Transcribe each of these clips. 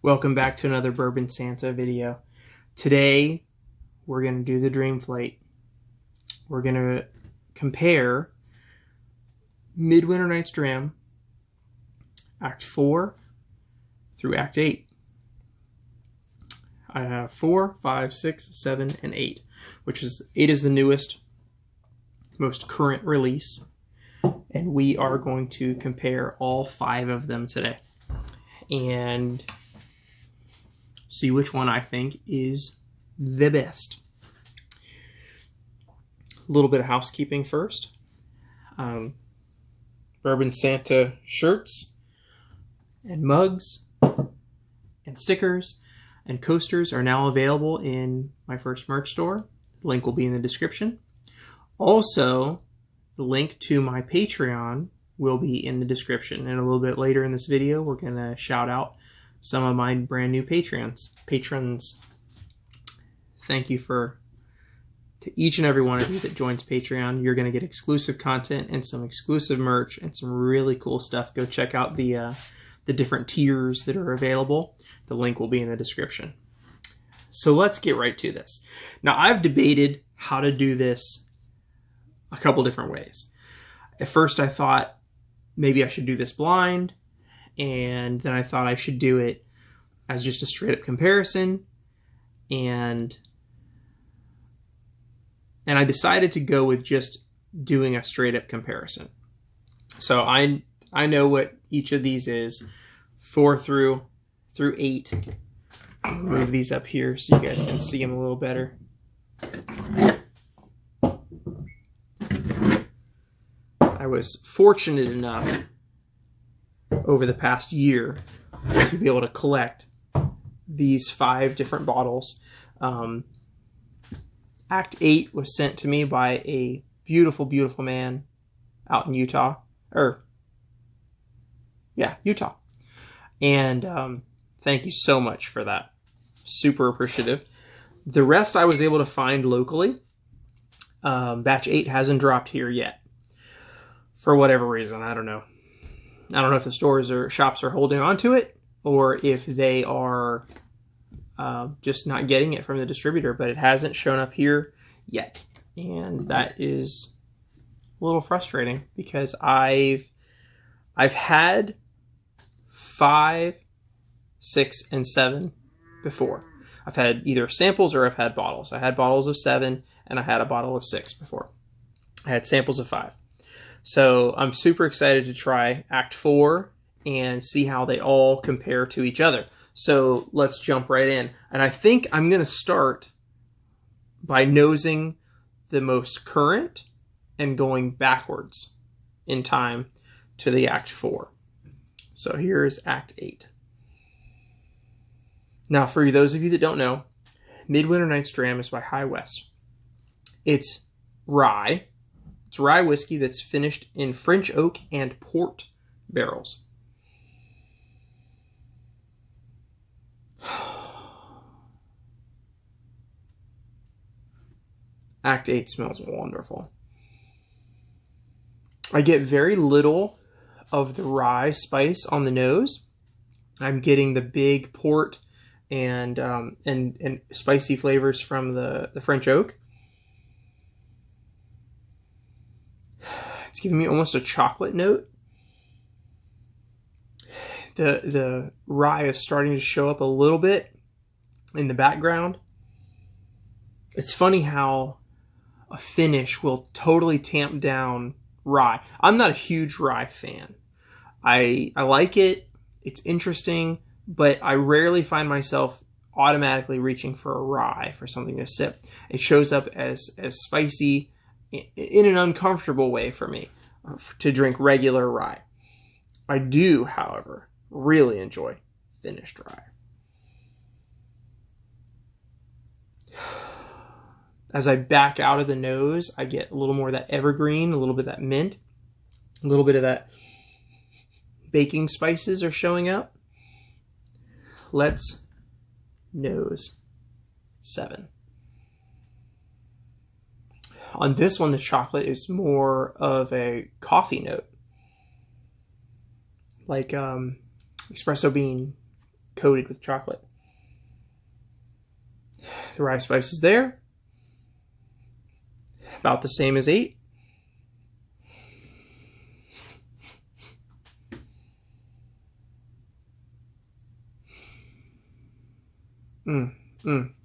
Welcome back to another Bourbon Santa video. Today, we're going to do the Dream Flight. We're going to compare Midwinter Night's Dram, Act 4 through Act 8. I have 4, 5, 6, 7, and 8, which is 8 is the newest, most current release, and we are going to compare all 5 of them today and see which one I think is the best. A little bit of housekeeping first. Bourbon Santa shirts and mugs and stickers and coasters are now available in my first merch store. The link will be in the description. Also, the link to my Patreon will be in the description. And a little bit later in this video, we're going to shout out some of my brand new patrons. Thank you to each and every one of you that joins Patreon. You're going to get exclusive content and some exclusive merch and some really cool stuff. Go check out the different tiers that are available. The link will be in the description. So let's get right to this. Now, I've debated how to do this a couple different ways. At first, I thought maybe I should do this blind, and then I thought I should do it as just a straight-up comparison, and I decided to go with just doing a straight-up comparison. So I know what each of these is, 4 through 8. I'll move these up here so you guys can see them a little better. I was fortunate enough over the past year to be able to collect these 5 different bottles. Act 8 was sent to me by a beautiful, beautiful man out in Utah. Utah. And thank you so much for that. Super appreciative. The rest I was able to find locally. Batch 8 hasn't dropped here yet. For whatever reason, I don't know. I don't know if the stores or shops are holding on to it or if they are just not getting it from the distributor, but it hasn't shown up here yet. And that is a little frustrating because I've had 5, 6, and 7 before. I've had either samples or I've had bottles. I had bottles of 7 and I had a bottle of 6 before. I had samples of 5. So I'm super excited to try Act 4 and see how they all compare to each other. So let's jump right in. And I think I'm going to start by nosing the most current and going backwards in time to the Act 4. So here's Act 8. Now, for those of you that don't know, Midwinter Night's Dram is by High West. It's rye. It's rye whiskey that's finished in French oak and port barrels. Act 8 smells wonderful. I get very little of the rye spice on the nose. I'm getting the big port and spicy flavors from the French oak. It's giving me almost a chocolate note. The rye is starting to show up a little bit in the background. It's funny how a finish will totally tamp down rye. I'm not a huge rye fan. I like it. It's interesting, but I rarely find myself automatically reaching for a rye for something to sip. It shows up as spicy in an uncomfortable way for me to drink regular rye. I do, however, really enjoy finished rye. As I back out of the nose, I get a little more of that evergreen, a little bit of that mint, a little bit of that baking spices are showing up. Let's nose 7. On this one, the chocolate is more of a coffee note. Like espresso bean coated with chocolate. The rye spice is there. About the same as 8.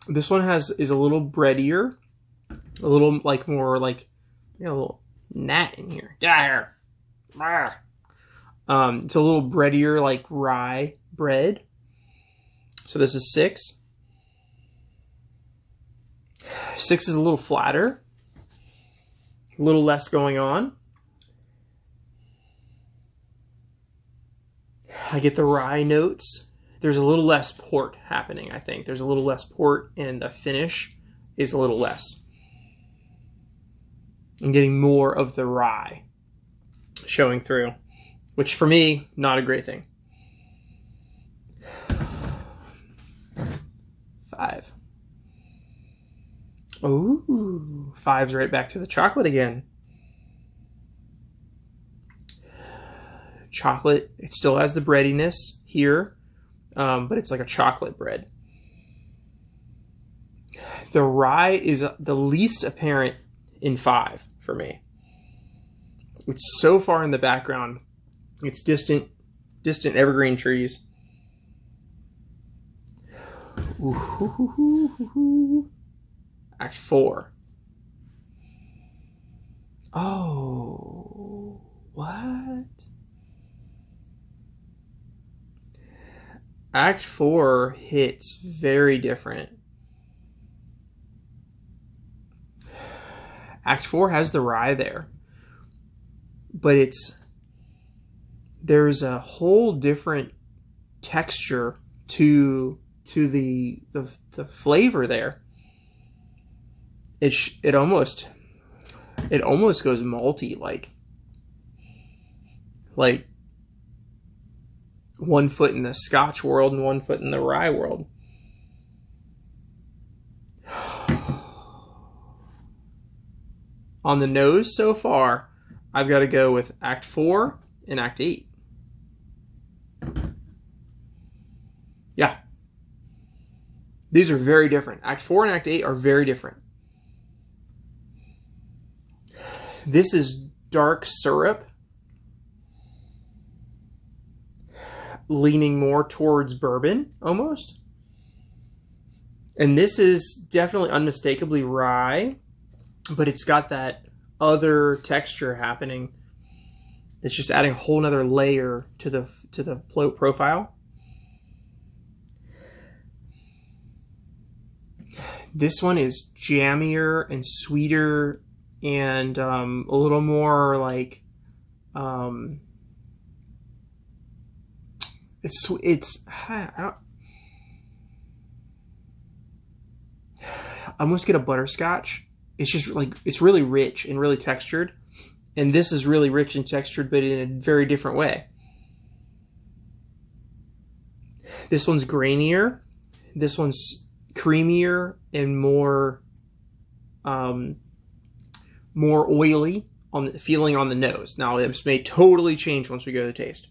This one is a little breadier, a little like more like, you know, a little gnat in here. Get out here. It's a little breadier, like rye bread. So this is 6. 6 is a little flatter, a little less going on. I get the rye notes. There's a little less port happening, I think. There's a little less port, and the finish is a little less. I'm getting more of the rye showing through, which for me, not a great thing. 5. Ooh, 5's right back to the chocolate again. Chocolate, it still has the breadiness here, but it's like a chocolate bread. The rye is the least apparent in 5 for me. It's so far in the background. It's distant evergreen trees. Ooh, Act 4. Oh, what? Act 4 hits very different. Act 4 has the rye there, but there's a whole different texture to the flavor there. It almost goes malty, like one foot in the Scotch world and one foot in the rye world. On the nose so far, I've got to go with Act 4 and Act 8. Yeah. These are very different. Act 4 and Act 8 are very different. This is dark syrup, leaning more towards bourbon, almost. And this is definitely unmistakably rye, but it's got that other texture happening that's just adding a whole nother layer to the profile. This one is jammier and sweeter and a little more like I almost get a butterscotch. It's just like, it's really rich and really textured. And this is really rich and textured, but in a very different way. This one's grainier. This one's creamier and more oily on the feeling on the nose. Now, this may totally change once we go to the taste.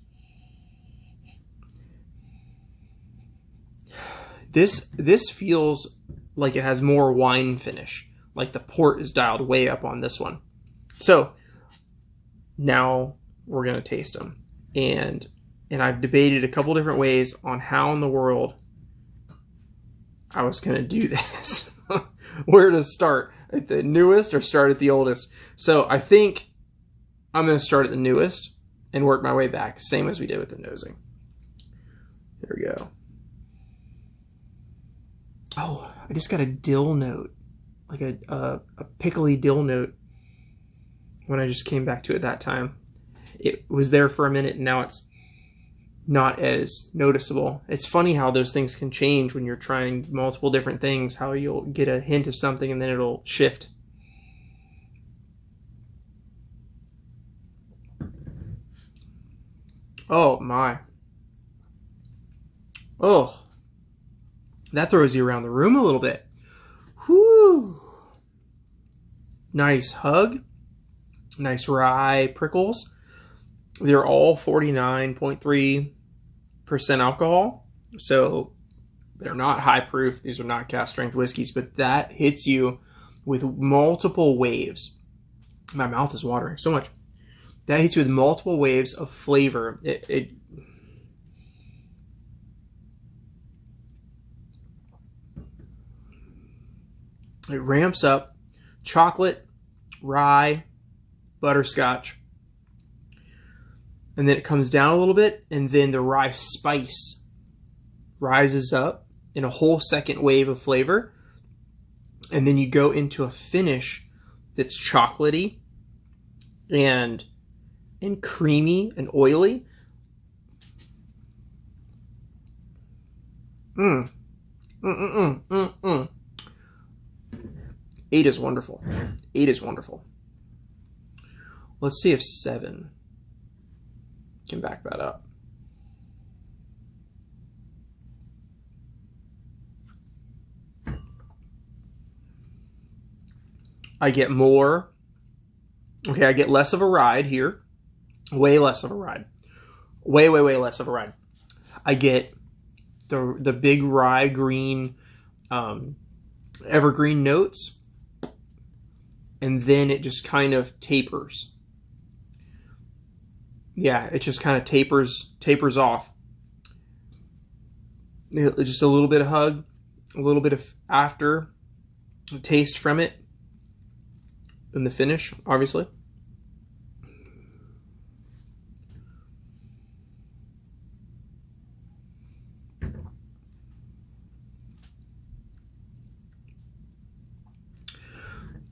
This feels like it has more wine finish. Like the port is dialed way up on this one. So now we're going to taste them. And I've debated a couple different ways on how in the world I was going to do this. Where to start? At the newest or start at the oldest? So I think I'm going to start at the newest and work my way back. Same as we did with the nosing. There we go. Oh, I just got a dill note. Like a pickly dill note when I just came back to it that time. It was there for a minute and now it's not as noticeable. It's funny how those things can change when you're trying multiple different things, how you'll get a hint of something and then it'll shift. Oh my. Oh. That throws you around the room a little bit. Whew. Nice hug. Nice rye prickles. They're all 49.3% alcohol. So they're not high proof. These are not cask strength whiskeys, but that hits you with multiple waves. My mouth is watering so much. That hits you with multiple waves of flavor. It ramps up chocolate, rye, butterscotch, and then it comes down a little bit, and then the rye spice rises up in a whole second wave of flavor, and then you go into a finish that's chocolatey and creamy and oily. Mm. Mm, mm, mm, mm. 8 is wonderful. 8 is wonderful. Let's see if 7 can back that up. I get more. Okay, I get less of a ride here. Way less of a ride. Way less of a ride. I get the big rye green evergreen notes, and then it just kind of tapers. Yeah, it just kind of tapers off. Just a little bit of hug, a little bit of after taste from it in the finish, obviously.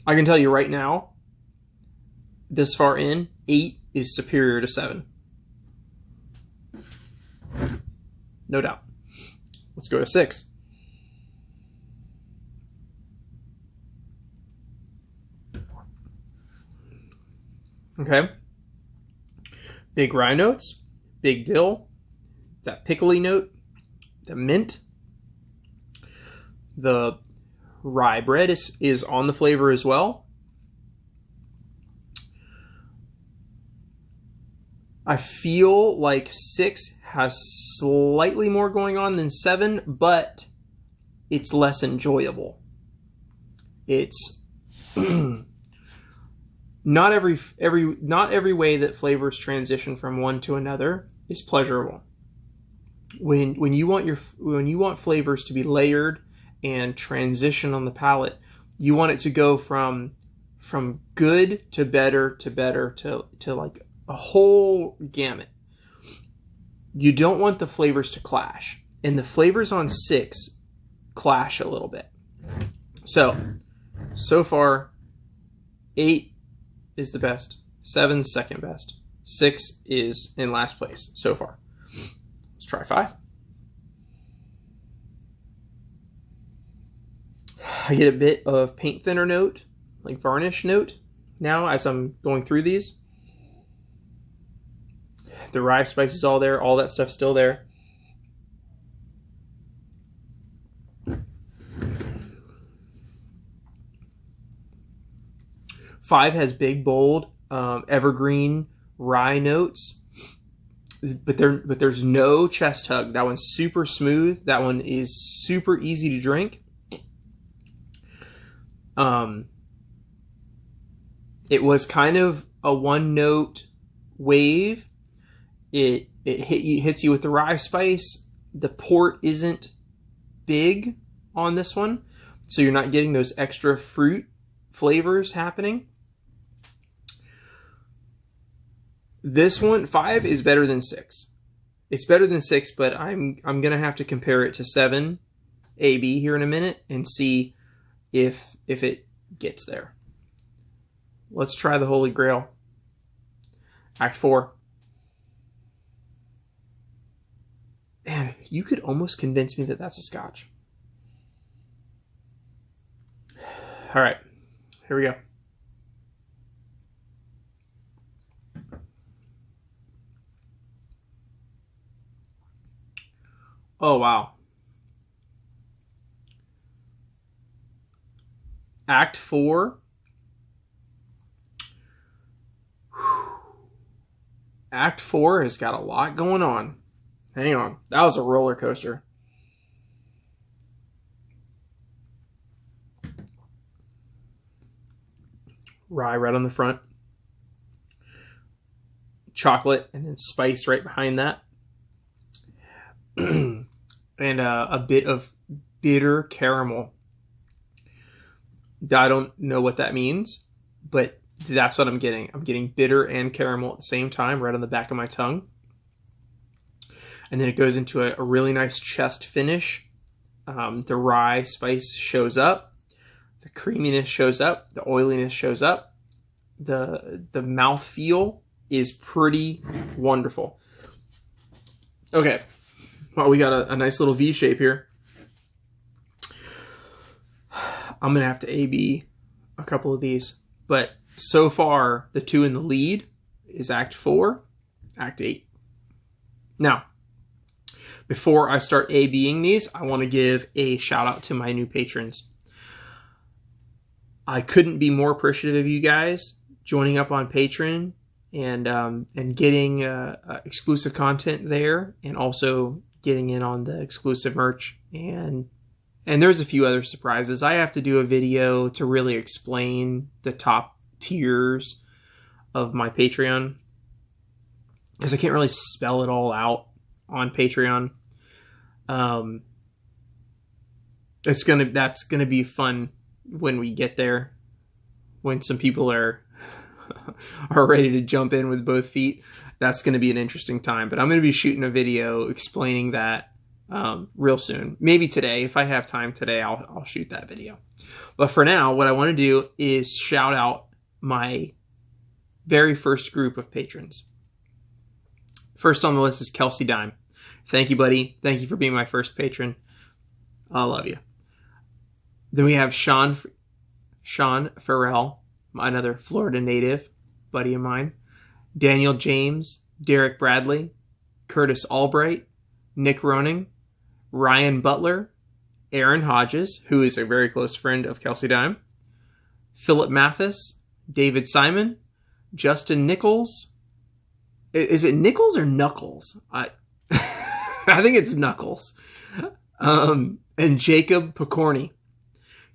I can tell you right now, this far in, 8 is superior to 7. No doubt. Let's go to 6. Okay. Big rye notes, big dill, that pickly note, the mint. The rye bread is on the flavor as well. I feel like 6 has slightly more going on than 7, but it's less enjoyable. It's not every way that flavors transition from one to another is pleasurable. When you want flavors to be layered and transition on the palate, you want it to go from good to better to like a whole gamut. You don't want the flavors to clash, and the flavors on 6 clash a little bit. So far, 8 is the best, 7 second best, 6 is in last place so far. Let's try 5. I get a bit of paint thinner note, like varnish note, now as I'm going through these. The rye spice is all there, all that stuff's still there. Five has big, bold, evergreen rye notes, but there's no chest hug. That one's super smooth. That one is super easy to drink. It was kind of a one note wave. It hits you with the rye spice. The port isn't big on this one, so you're not getting those extra fruit flavors happening. This one, 5, is better than 6. It's better than 6, but I'm gonna have to compare it to 7 AB here in a minute and see if it gets there. Let's try the Holy Grail. Act 4. Man, you could almost convince me that that's a Scotch. All right, here we go. Oh, wow. Act 4. Act 4 has got a lot going on. Hang on. That was a roller coaster. rye right on the front, chocolate, and then spice right behind that, and a bit of bitter caramel. I don't know what that means, but that's what I'm getting. I'm getting bitter and caramel at the same time, right on the back of my tongue. And then it goes into a really nice chest finish. The rye spice shows up. The creaminess shows up. The oiliness shows up. The mouthfeel is pretty wonderful. Okay. Well, we got a nice little V shape here. I'm going to have to A-B a couple of these. But so far, the two in the lead is Act 4, Act 8. Now, before I start A-Bing these, I want to give a shout out to my new patrons. I couldn't be more appreciative of you guys joining up on Patreon and getting exclusive content there, and also getting in on the exclusive merch, and there's a few other surprises. I have to do a video to really explain the top tiers of my Patreon, because I can't really spell it all out on Patreon. That's gonna be fun when we get there, when some people are ready to jump in with both feet. That's going to be an interesting time. But I'm going to be shooting a video explaining that real soon. Maybe today. If I have time today, I'll shoot that video. But for now, what I want to do is shout out my very first group of patrons. First on the list is Kelsey Dime. Thank you, buddy. Thank you for being my first patron. I love you. Then we have Sean Farrell, another Florida native, buddy of mine. Daniel James, Derek Bradley, Curtis Albright, Nick Roning, Ryan Butler, Aaron Hodges, who is a very close friend of Kelsey Dime, Philip Mathis, David Simon, Justin Nichols. Is it Nichols or Knuckles? I think it's Knuckles. And Jacob Picorni.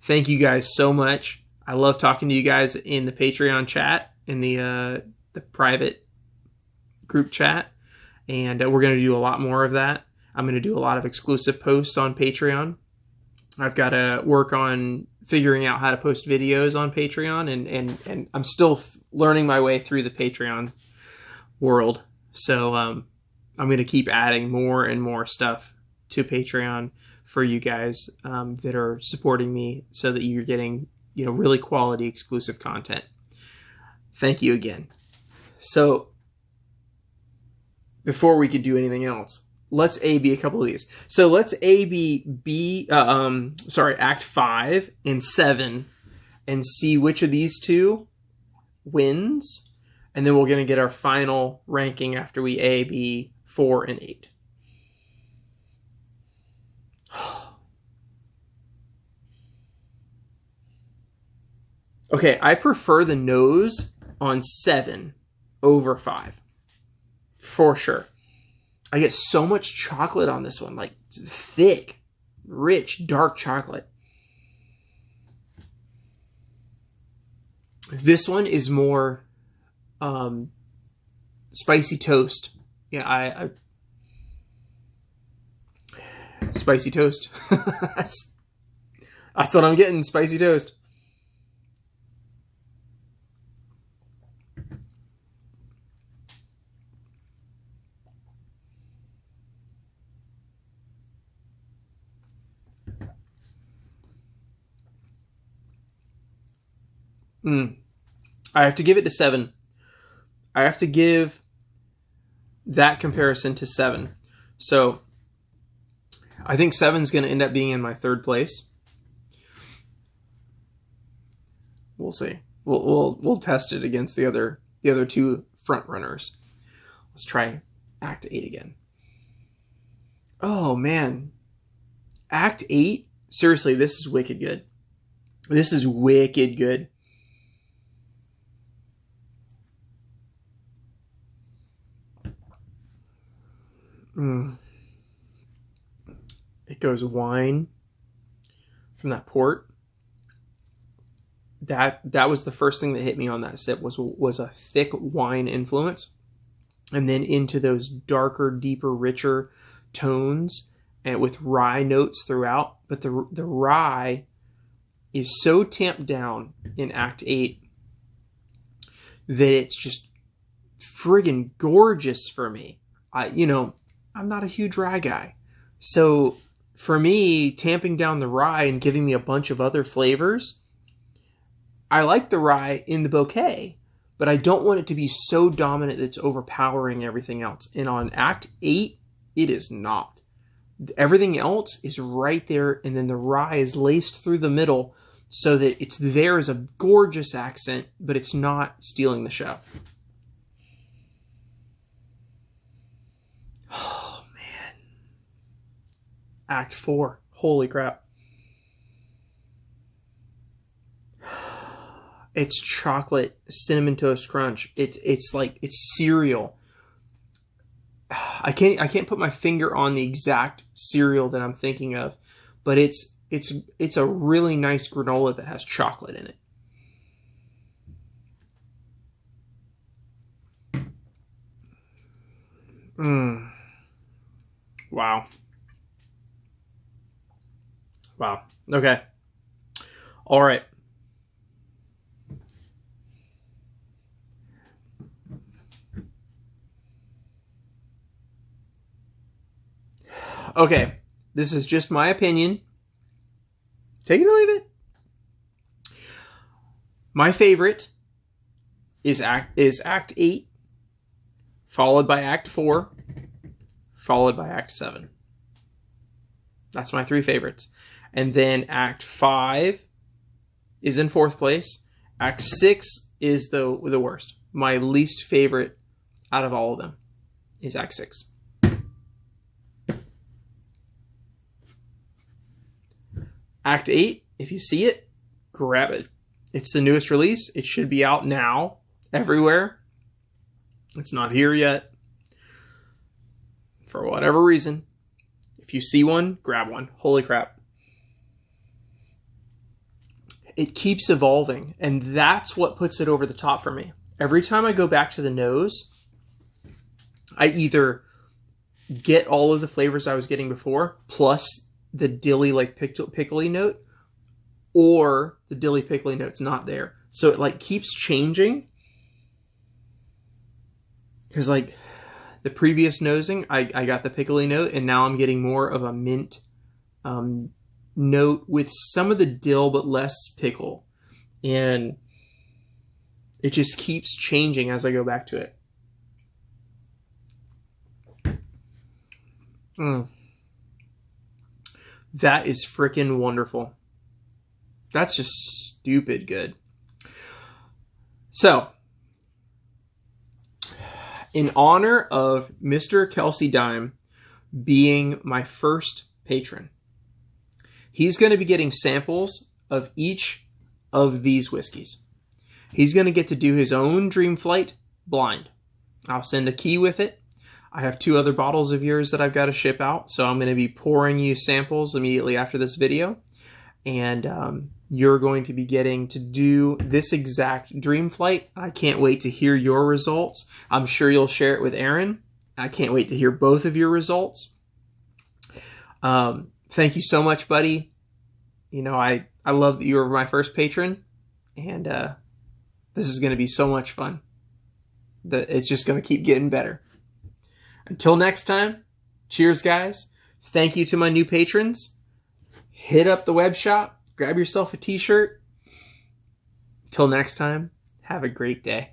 Thank you guys so much. I love talking to you guys in the Patreon chat, in the private group chat, and we're going to do a lot more of that. I'm going to do a lot of exclusive posts on Patreon. I've got to work on figuring out how to post videos on Patreon, and I'm still learning my way through the Patreon world. So I'm going to keep adding more and more stuff to Patreon for you guys that are supporting me, so that you're getting, really quality exclusive content. Thank you again. So before we could do anything else, let's A-B a couple of these. So let's A-B Act 5 and 7 and see which of these two wins. And then we're going to get our final ranking after we A-B 4 and 8. Okay, I prefer the nose on 7 over 5. For sure. I get so much chocolate on this one. Like, thick, rich, dark chocolate. This one is more spicy toast. Yeah, I spicy toast. That's what I'm getting, spicy toast. I have to give it to 7. I have to give that comparison to 7. So I think 7's going to end up being in my third place. We'll see. We'll test it against the other two front runners. Let's try Act 8 again. Oh man, Act 8. Seriously, this is wicked good. This is wicked good. It goes wine from that port. that was the first thing that hit me on that sip was a thick wine influence, and then into those darker, deeper, richer tones, and with rye notes throughout. But the rye is so tamped down in Act 8 that it's just friggin' gorgeous for me. I'm not a huge rye guy, so for me, tamping down the rye and giving me a bunch of other flavors, I like the rye in the bouquet, but I don't want it to be so dominant that it's overpowering everything else. And on Act 8, it is not. Everything else is right there, and then the rye is laced through the middle so that it's there as a gorgeous accent, but it's not stealing the show. Oh, man. Act 4. Holy crap. It's chocolate cinnamon toast crunch. It's like it's cereal. I can't put my finger on the exact cereal that I'm thinking of, but it's a really nice granola that has chocolate in it. Wow. Wow. Okay. All right. Okay. This is just my opinion. Take it or leave it. My favorite is Act 8, followed by Act 4, followed by Act 7. That's my 3 favorites. And then Act 5 is in 4th place. Act 6 is the worst. My least favorite out of all of them is Act 6. Act 8, if you see it, grab it. It's the newest release. It should be out now, everywhere. It's not here yet. For whatever reason, if you see one, grab one. Holy crap. It keeps evolving, and that's what puts it over the top for me. Every time I go back to the nose, I either get all of the flavors I was getting before, plus the dilly like pickly note, or the dilly pickly note's not there. So it like keeps changing. Because like the previous nosing, I got the pickly note, and now I'm getting more of a mint note with some of the dill but less pickle. And it just keeps changing as I go back to it. That is freaking wonderful. That's just stupid good. So, in honor of Mr. Kelsey Dime being my first patron, he's going to be getting samples of each of these whiskeys. He's going to get to do his own Dream Flight blind. I'll send a key with it. I have 2 other bottles of yours that I've got to ship out, so I'm going to be pouring you samples immediately after this video. And you're going to be getting to do this exact Dream Flight. I can't wait to hear your results. I'm sure you'll share it with Aaron. I can't wait to hear both of your results. Thank you so much, buddy. You know, I love that you were my first patron, and this is going to be so much fun. It's just going to keep getting better. Until next time, cheers, guys. Thank you to my new patrons. Hit up the web shop. Grab yourself a t-shirt. Till next time, have a great day.